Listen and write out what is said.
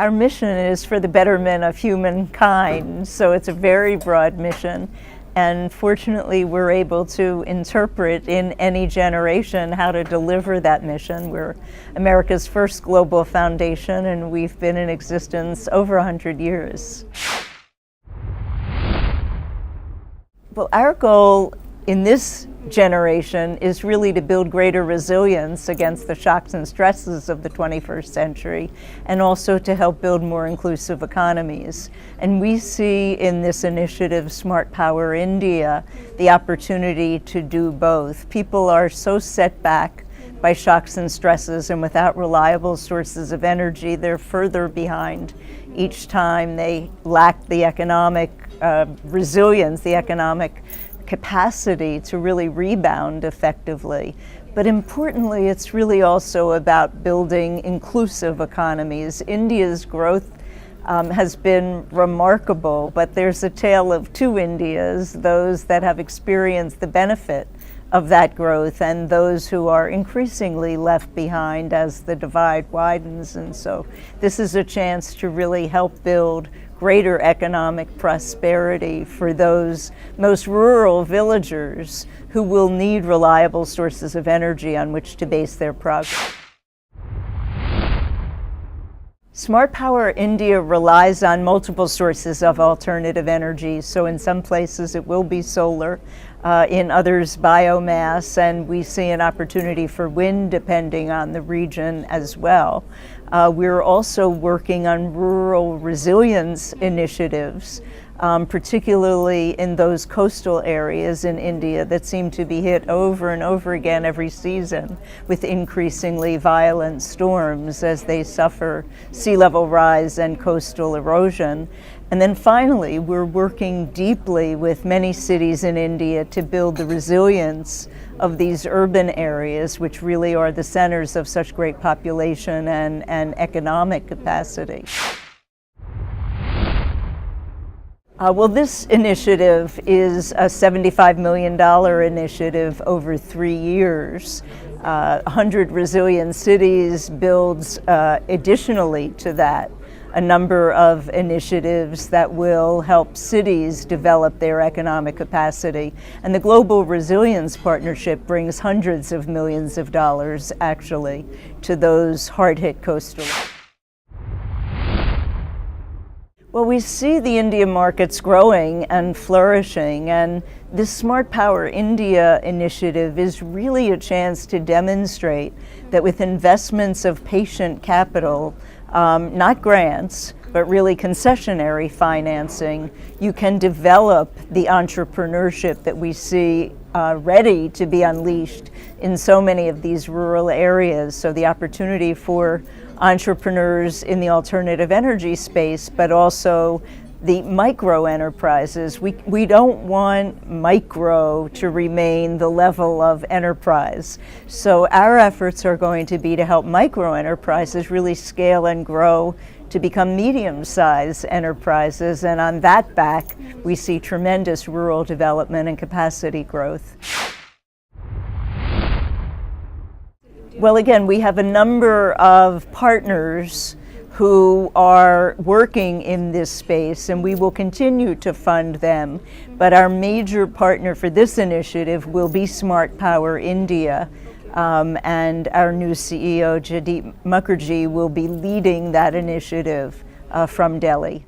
Our mission is for the betterment of humankind, so it's a very broad mission. And fortunately, we're able to interpret in any generation how to deliver that mission. We're America's first global foundation, and we've been in existence over 100 years. Well, our goal in this generation is really to build greater resilience against the shocks and stresses of the 21st century, and also to help build more inclusive economies. And we see in this initiative, Smart Power India, the opportunity to do both. People are so set back by shocks and stresses, and without reliable sources of energy, they're further behind each time. They lack the economic resilience, the economic capacity to really rebound effectively. But importantly, it's really also about building inclusive economies. India's growth has been remarkable, but there's a tale of two Indias, those that have experienced the benefit of that growth and those who are increasingly left behind as the divide widens. And so this is a chance to really help build greater economic prosperity for those most rural villagers who will need reliable sources of energy on which to base their progress. Smart Power India relies on multiple sources of alternative energy. So in some places it will be solar, in others biomass, and we see an opportunity for wind depending on the region as well. We're also working on rural resilience initiatives, particularly in those coastal areas in India that seem to be hit over and over again every season with increasingly violent storms as they suffer sea level rise and coastal erosion. And then finally, we're working deeply with many cities in India to build the resilience of these urban areas, which really are the centers of such great population and economic capacity. Well, this initiative is a $75 million initiative over 3 years. 100 resilient cities builds additionally to that a number of initiatives that will help cities develop their economic capacity. And the Global Resilience Partnership brings hundreds of millions of dollars actually to those hard-hit coastal areas. Well, we see the India markets growing and flourishing, and this Smart Power India initiative is really a chance to demonstrate that with investments of patient capital, not grants, but really concessionary financing, you can develop the entrepreneurship that we see ready to be unleashed in so many of these rural areas. So the opportunity for entrepreneurs in the alternative energy space, but also the micro enterprises. We don't want micro to remain the level of enterprise. So our efforts are going to be to help micro enterprises really scale and grow to become medium-sized enterprises. And on that back, we see tremendous rural development and capacity growth. Well, again, we have a number of partners who are working in this space, and we will continue to fund them. But our major partner for this initiative will be Smart Power India, and our new CEO, Judith Mukherjee, will be leading that initiative from Delhi.